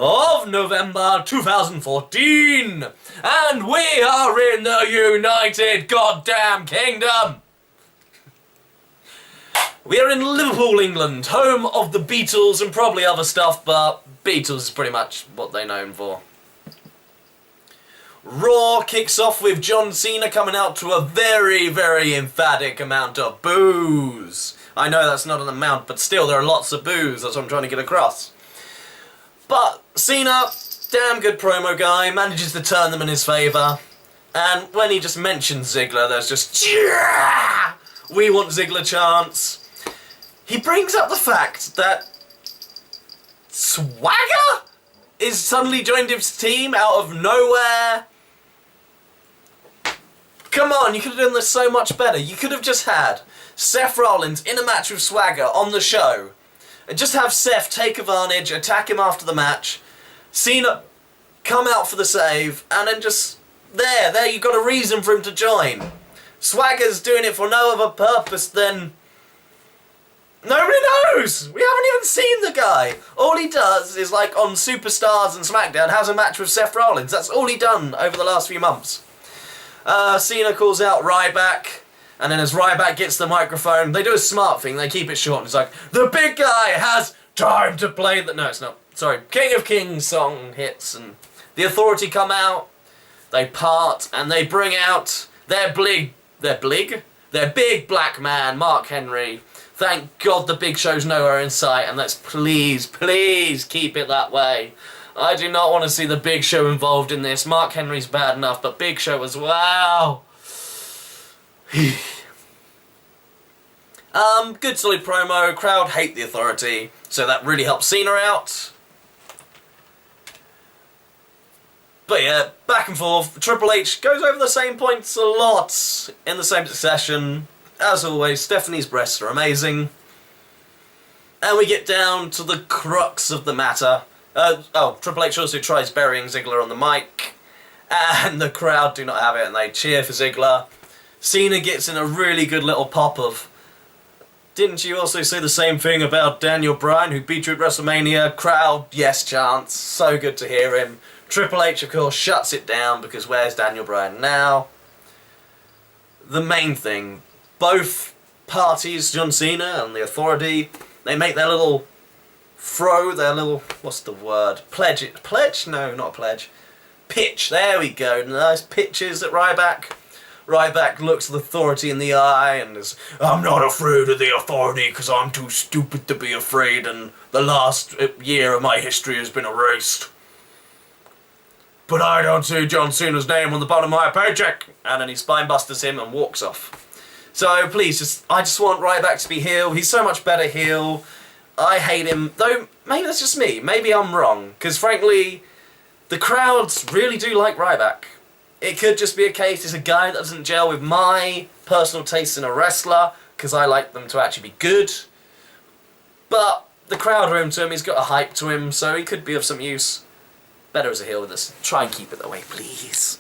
of November 2014, and we are in the United Goddamn Kingdom. We are in Liverpool, England, home of the Beatles and probably other stuff, but Beatles is pretty much what they're known for. Raw kicks off with John Cena coming out to a very, very emphatic amount of boos. I know that's not an amount, but still there are lots of boos, that's what I'm trying to get across. But Cena, damn good promo guy, manages to turn them in his favour. And when he just mentions Ziggler, there's just, yeah! We want Ziggler chants. He brings up the fact that Swagger is suddenly joined his team out of nowhere. Come on, you could have done this so much better. You could have just had Seth Rollins in a match with Swagger on the show, and just have Seth take advantage, attack him after the match, Cena come out for the save, and then just, there you've got a reason for him to join. Swagger's doing it for no other purpose than... Nobody knows! We haven't even seen the guy! All he does is, like, on Superstars and SmackDown, has a match with Seth Rollins. That's all he done over the last few months. Cena calls out Ryback, and then as Ryback gets the microphone, they do a smart thing, they keep it short, and it's like, the big guy has time to play the... No, it's not. Sorry. King of Kings song hits, and the Authority come out, they part, and they bring out their big black man, Mark Henry. Thank God the Big Show's nowhere in sight, and let's please keep it that way. I do not want to see the Big Show involved in this. Mark Henry's bad enough, but Big Show as well. Good solid promo. Crowd hate the Authority, so that really helps Cena out. But yeah, back and forth. Triple H goes over the same points a lot in the same succession. As always, Stephanie's breasts are amazing. And we get down to the crux of the matter. Triple H also tries burying Ziggler on the mic. And the crowd do not have it, and they cheer for Ziggler. Cena gets in a really good little pop of, didn't you also say the same thing about Daniel Bryan, who beat you at WrestleMania? Crowd, yes chants. So good to hear him. Triple H, of course, shuts it down, because where's Daniel Bryan now? The main thing, both parties, John Cena and the Authority, they make their little what's the word? Pledge? No, not a pledge. Pitch, there we go. Nice pitches at Ryback. Ryback looks the Authority in the eye and is, I'm not afraid of the Authority because I'm too stupid to be afraid, and the last year of my history has been erased. But I don't see John Cena's name on the bottom of my paycheck. And then he spinebusters him and walks off. So please, I just want Ryback to be heel. He's so much better heel. I hate him, though maybe that's just me. Maybe I'm wrong, because frankly, the crowds really do like Ryback. It could just be a case he's a guy that doesn't gel with my personal taste in a wrestler, because I like them to actually be good. But the crowd are into him, he's got a hype to him, so he could be of some use. Better as a heel with us. Try and keep it that way, please.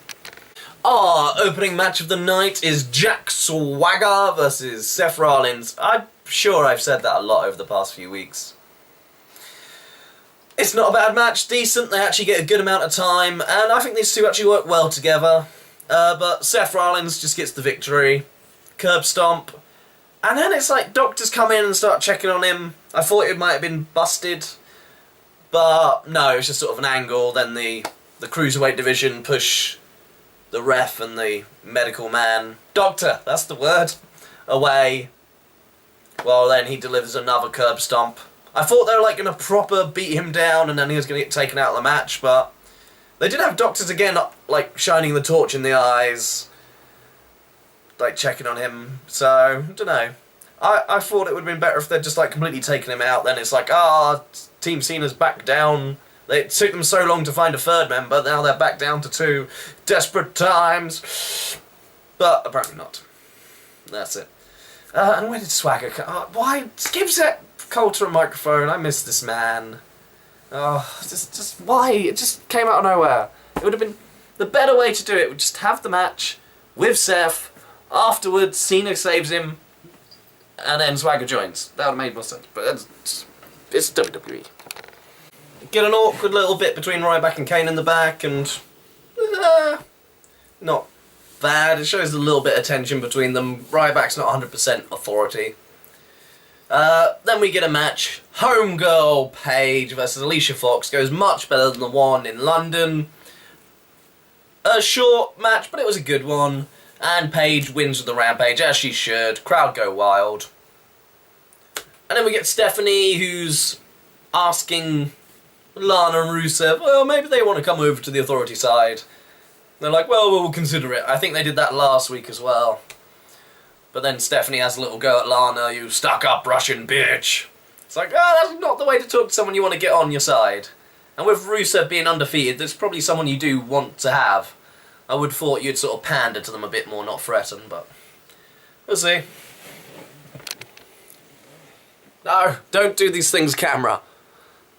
Our opening match of the night is Jack Swagger versus Seth Rollins. I'm sure I've said that a lot over the past few weeks. It's not a bad match, decent, they actually get a good amount of time, and I think these two actually work well together. But Seth Rollins just gets the victory. Curb stomp. And then it's like doctors come in and start checking on him. I thought it might have been busted. But no, it's just sort of an angle. Then the Cruiserweight division push the ref and the medical man, doctor, that's the word, away. Well, then he delivers another curb stomp. I thought they were like going to proper beat him down and then he was going to get taken out of the match, but they did have doctors again, like shining the torch in the eyes, like checking on him. So, I don't know. I thought it would have been better if they'd just like completely taken him out. Then it's like, Team Cena's back down. It took them so long to find a third member, now they're back down to 2. Desperate times. But apparently not. That's it. And where did Swagger come? Why? Give Zach Coulter a microphone. I miss this man. Just why? It just came out of nowhere. It would have been... The better way to do it would just have the match with Seth. Afterwards, Cena saves him. And then Swagger joins. That would have made more sense. But it's WWE. get an awkward little bit between Ryback and Kane in the back, and not bad. It shows a little bit of tension between them. Ryback's not 100% authority. Then we get a match. Homegirl Paige versus Alicia Fox goes much better than the one in London. A short match, but it was a good one. And Paige wins with the Rampage, as she should. Crowd go wild. And then we get Stephanie, who's asking Lana and Rusev, well, maybe they want to come over to the authority side. They're like, well, we'll consider it. I think they did that last week as well. But then Stephanie has a little go at Lana, you stuck-up Russian bitch. It's like, that's not the way to talk to someone you want to get on your side. And with Rusev being undefeated, there's probably someone you do want to have. I would have thought you'd sort of pander to them a bit more, not threaten, but we'll see. No, don't do these things, camera.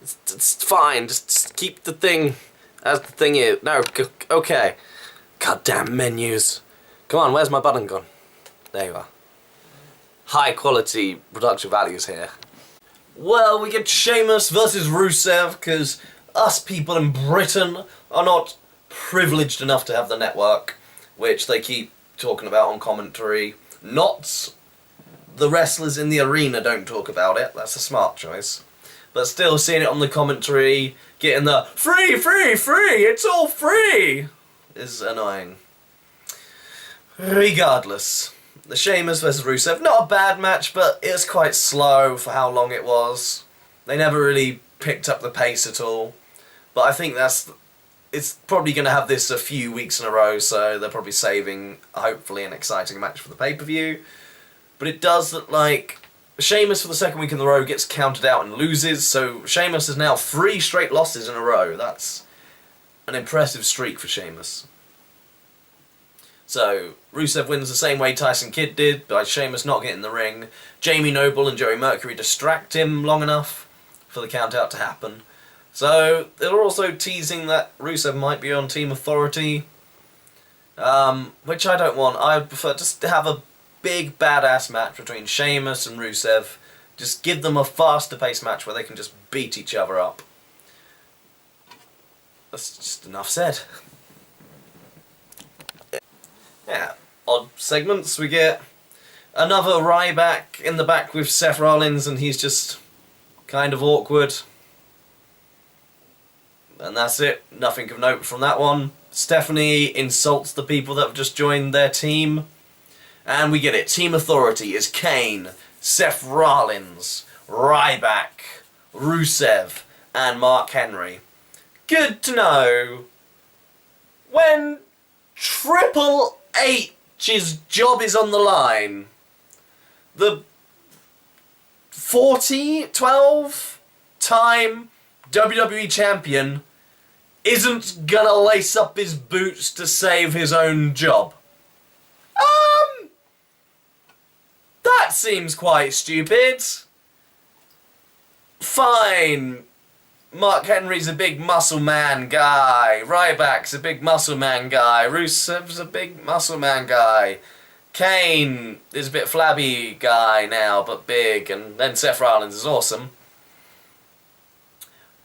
It's fine, just keep the thing as the thing is. No, okay. Goddamn menus. Come on, where's my button gone? There you are. High quality production values here. Well, we get Sheamus versus Rusev, because us people in Britain are not privileged enough to have the network, which they keep talking about on commentary. Not the wrestlers in the arena don't talk about it, that's a smart choice. But still seeing it on the commentary, getting the free, free, free, it's all free, is annoying. Regardless, the Sheamus versus Rusev, not a bad match, but it was quite slow for how long it was. They never really picked up the pace at all. But I think it's probably going to have this a few weeks in a row, so they're probably saving, hopefully, an exciting match for the pay-per-view. But it does look like Sheamus for the second week in a row gets counted out and loses, so Sheamus has now 3 straight losses in a row. That's an impressive streak for Sheamus. So, Rusev wins the same way Tyson Kidd did, by Sheamus not getting in the ring. Jamie Noble and Joey Mercury distract him long enough for the count-out to happen. So, they're also teasing that Rusev might be on Team Authority, which I don't want. I would prefer just to have a big badass match between Sheamus and Rusev. Just give them a faster paced match where they can just beat each other up. That's just enough said. Yeah, odd segments. We get another Ryback in the back with Seth Rollins, and he's just kind of awkward. And that's it. Nothing of note from that one. Stephanie insults the people that have just joined their team. And we get it. Team Authority is Kane, Seth Rollins, Ryback, Rusev, and Mark Henry. Good to know. When Triple H's job is on the line, the 12-time WWE Champion isn't gonna lace up his boots to save his own job. That seems quite stupid. Fine. Mark Henry's a big muscle man guy. Ryback's a big muscle man guy. Rusev's a big muscle man guy. Kane is a bit flabby guy now, but big. And then Seth Rollins is awesome.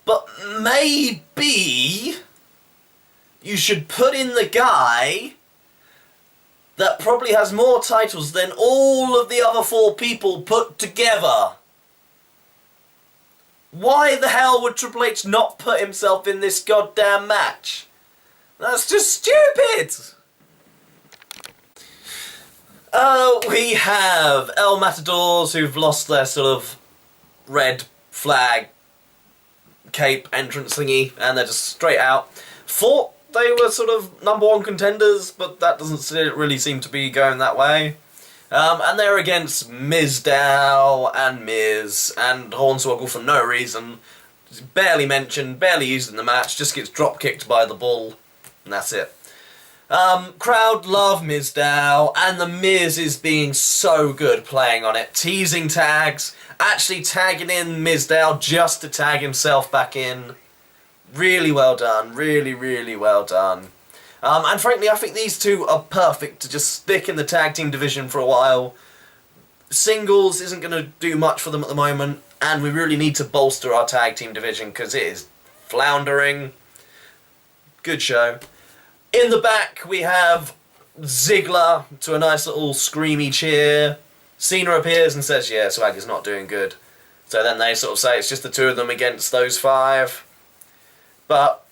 But maybe you should put in the guy that probably has more titles than all of the other 4 people put together. Why the hell would Triple H not put himself in this goddamn match? That's just stupid! We have El Matadors who've lost their sort of red flag cape entrance thingy, and they're just straight out. Thought they were sort of #1 contenders, but that doesn't really seem to be going that way. And they're against Mizdow and Miz and Hornswoggle for no reason. Barely mentioned, barely used in the match, just gets drop kicked by the Bull, and that's it. Crowd love Mizdow, and the Miz is being so good playing on it. Teasing tags, actually tagging in Mizdow just to tag himself back in. Really well done, really, really well done. And frankly, I think these two are perfect to just stick in the tag team division for a while. Singles isn't going to do much for them at the moment, and we really need to bolster our tag team division because it is floundering. Good show. In the back, we have Ziggler to a nice little screamy cheer. Cena appears and says, yeah, Swagger's not doing good. So then they sort of say it's just the two of them against those 5. But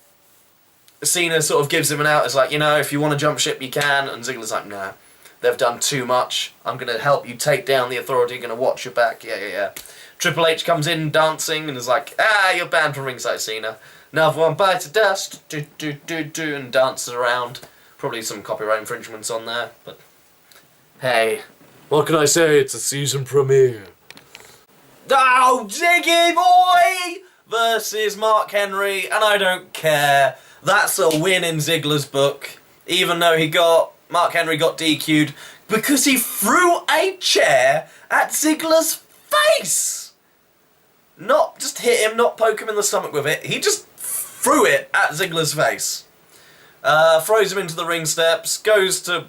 Cena sort of gives him an out. It's like, you know, if you want to jump ship, you can. And Ziggler's like, nah, they've done too much. I'm going to help you take down the Authority. Going to watch your back. Yeah. Triple H comes in dancing and is like, you're banned from ringside, Cena. Another one bites of dust, and dances around. Probably some copyright infringements on there, but hey. What can I say? It's a season premiere. Oh, Ziggy Boy versus Mark Henry, and I don't care. That's a win in Ziggler's book, even though Mark Henry got DQ'd because he threw a chair at Ziggler's face. Not just hit him, not poke him in the stomach with it. He just threw it at Ziggler's face. Throws him into the ring steps, goes to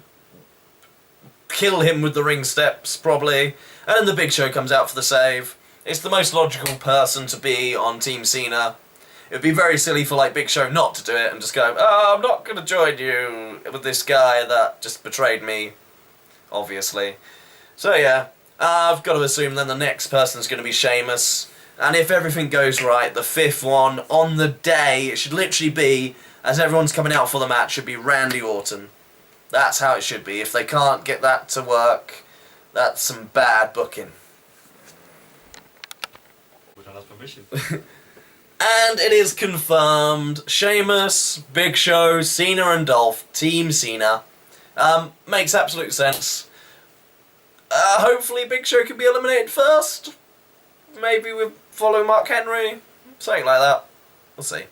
kill him with the ring steps, probably, and then the Big Show comes out for the save. It's the most logical person to be on Team Cena. It would be very silly for Big Show not to do it and just go, I'm not going to join you with this guy that just betrayed me, obviously. So yeah, I've got to assume then the next person's going to be Sheamus. And if everything goes right, the 5th one on the day, it should literally be, as everyone's coming out for the match, should be Randy Orton. That's how it should be. If they can't get that to work, that's some bad booking. We don't have permission. And it is confirmed. Sheamus, Big Show, Cena and Dolph, Team Cena. Makes absolute sense. Hopefully Big Show can be eliminated first. Maybe we follow Mark Henry. Something like that. We'll see.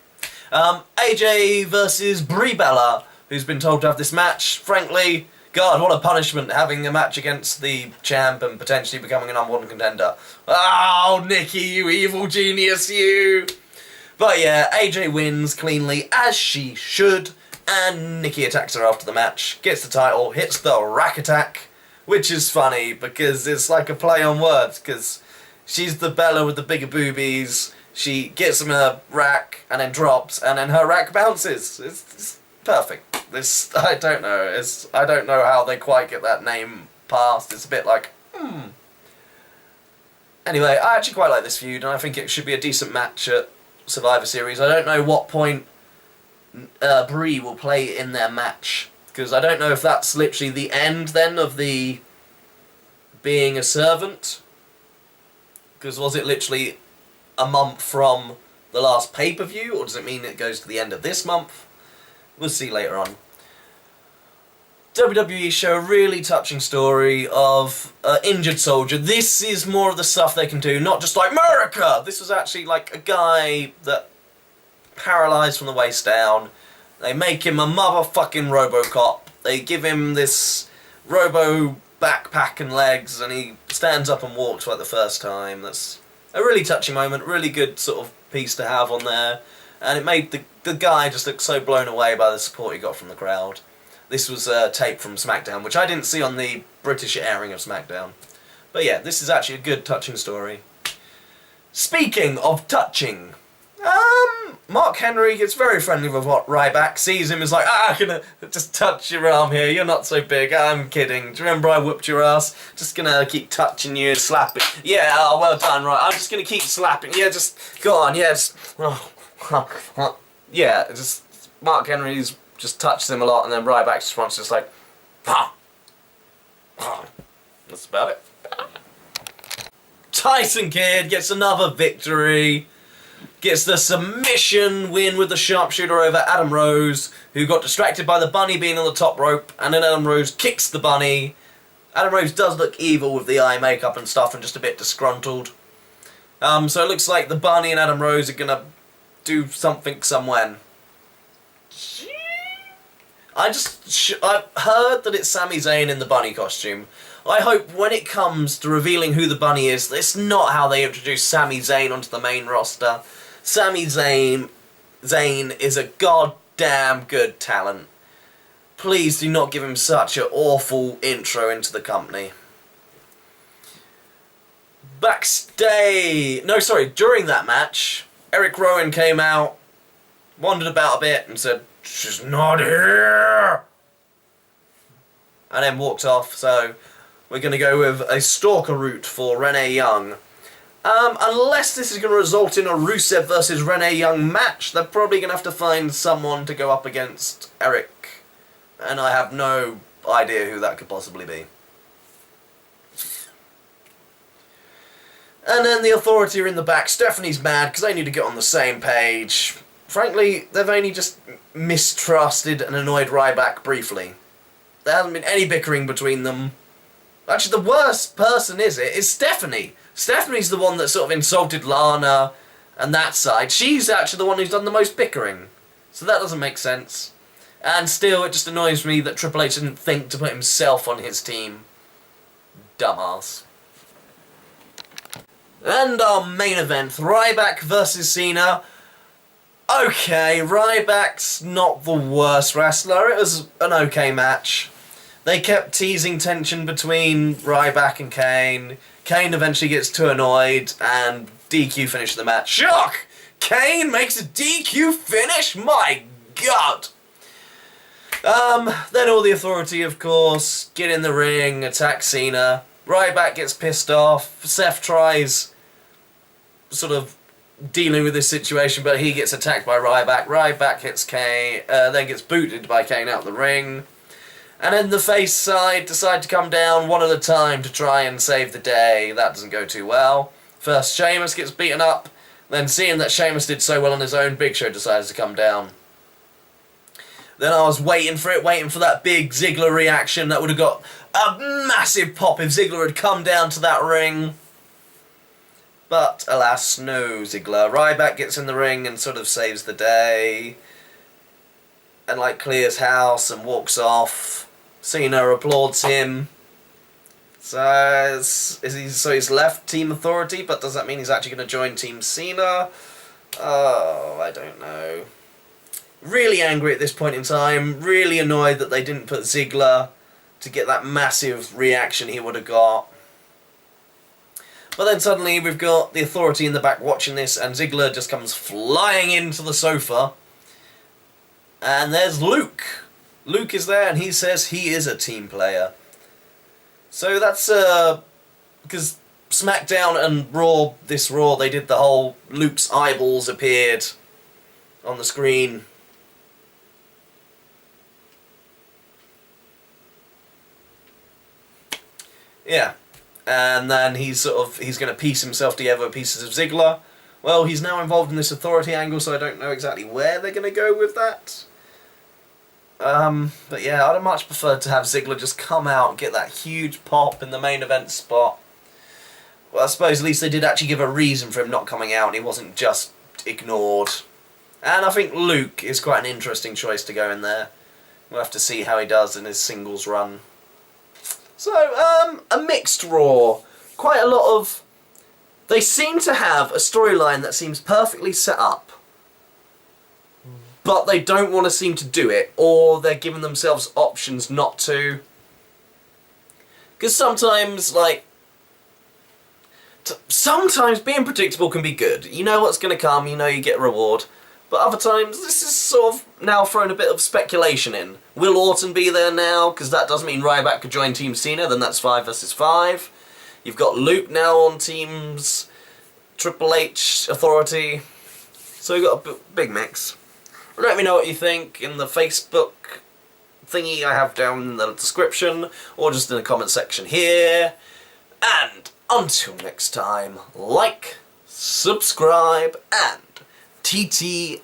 AJ versus Brie Bella, who's been told to have this match. Frankly, God, what a punishment having a match against the champ and potentially becoming a #1 contender. Oh, Nikki, you evil genius, you! But yeah, AJ wins cleanly, as she should, and Nikki attacks her after the match, gets the title, hits the rack attack, which is funny because it's like a play on words, because she's the Bella with the bigger boobies. She gets them in a rack and then drops, and then her rack bounces. It's perfect. I don't know. I don't know how they quite get that name passed. It's a bit like, Anyway, I actually quite like this feud, and I think it should be a decent match at Survivor Series. I don't know what point Brie will play in their match, because I don't know if that's literally the end then of the being a servant. Because was it literally a month from the last pay-per-view, or does it mean it goes to the end of this month? We'll see later on. WWE show a really touching story of an injured soldier. This is more of the stuff they can do, not just like America! This was actually like a guy that paralysed from the waist down. They make him a motherfucking Robocop. They give him this Robo backpack and legs, and he stands up and walks for like the first time. That's a really touching moment, really good sort of piece to have on there. And it made the guy just look so blown away by the support he got from the crowd. This was a tape from SmackDown, which I didn't see on the British airing of SmackDown. But yeah, this is actually a good, touching story. Speaking of touching, Mark Henry gets very friendly with Ryback, sees him, is like, I'm gonna just touch your arm here, you're not so big, I'm kidding. Do you remember I whooped your ass? Just gonna keep touching you and slapping. Yeah, oh, well done, right, I'm just gonna keep slapping. Yeah, just, go on, yeah, just, yeah, just, Mark Henry's just touches him a lot, and then Ryback's response is like, that's about it. Tyson Kidd gets another victory. Gets the submission win with the sharpshooter over Adam Rose, who got distracted by the bunny being on the top rope, and then Adam Rose kicks the bunny. Adam Rose does look evil with the eye makeup and stuff and just a bit disgruntled. So it looks like the bunny and Adam Rose are gonna do something somewhen. I've heard that it's Sami Zayn in the bunny costume. I hope when it comes to revealing who the bunny is, that's not how they introduce Sami Zayn onto the main roster. Sami Zayn is a goddamn good talent. Please do not give him such an awful intro into the company. During that match, Eric Rowan came out wandered about a bit and said, "She's not here," and then walked off. So we're going to go with a stalker route for Renee Young. Unless this is going to result in a Rusev versus Renee Young match, they're probably going to have to find someone to go up against Eric. And I have no idea who that could possibly be. And then the Authority are in the back. Stephanie's mad because they need to get on the same page. Frankly, they've only just mistrusted and annoyed Ryback briefly. There hasn't been any bickering between them. Actually, the worst person is Stephanie. Stephanie's the one that sort of insulted Lana and that side. She's actually the one who's done the most bickering. So that doesn't make sense. And still, it just annoys me that Triple H didn't think to put himself on his team. Dumbass. And our main event, Ryback versus Cena. Okay, Ryback's not the worst wrestler. It was an okay match. They kept teasing tension between Ryback and Kane. Kane eventually gets too annoyed and DQ finished the match. Shock! Kane makes a DQ finish? My God! Then all the Authority, of course, get in the ring, attack Cena. Ryback gets pissed off. Seth tries sort of dealing with this situation, but he gets attacked by Ryback. Ryback hits Kane, then gets booted by Kane out the ring. And then the face side decide to come down one at a time to try and save the day. That doesn't go too well. First, Sheamus gets beaten up. Then, seeing that Sheamus did so well on his own, Big Show decides to come down. Then I was waiting for that big Ziggler reaction that would have got a massive pop if Ziggler had come down to that ring. But, alas, no Ziggler. Ryback gets in the ring and sort of saves the day. And, like, clears house and walks off. Cena applauds him. So, he's left Team Authority, but does that mean he's actually going to join Team Cena? Oh, I don't know. Really angry at this point in time. Really annoyed that they didn't put Ziggler to get that massive reaction he would have got. But then suddenly we've got the Authority in the back watching this, and Ziggler just comes flying into the sofa. And there's Luke. Luke is there and he says he is a team player. So that's, because SmackDown and Raw, this Raw, they did the whole Luke's eyeballs appeared on the screen. Yeah. And then he's going to piece himself together with pieces of Ziggler. Well, he's now involved in this Authority angle, so I don't know exactly where they're going to go with that. But yeah, I'd have much preferred to have Ziggler just come out and get that huge pop in the main event spot. Well, I suppose at least they did actually give a reason for him not coming out and he wasn't just ignored. And I think Luke is quite an interesting choice to go in there. We'll have to see how he does in his singles run. So, a mixed Raw. Quite a lot of... They seem to have a storyline that seems perfectly set up. But they don't want to seem to do it, or they're giving themselves options not to. Because sometimes, like... Sometimes being predictable can be good. You know what's going to come, you know you get a reward. But other times, this is sort of now thrown a bit of speculation in. Will Orton be there now? Because that does mean Ryback could join Team Cena, then that's 5 versus 5. You've got Luke now on Teams Triple H Authority. So you've got a big mix. Let me know what you think in the Facebook thingy I have down in the description, or just in the comment section here. And until next time, like, subscribe, and TTFN.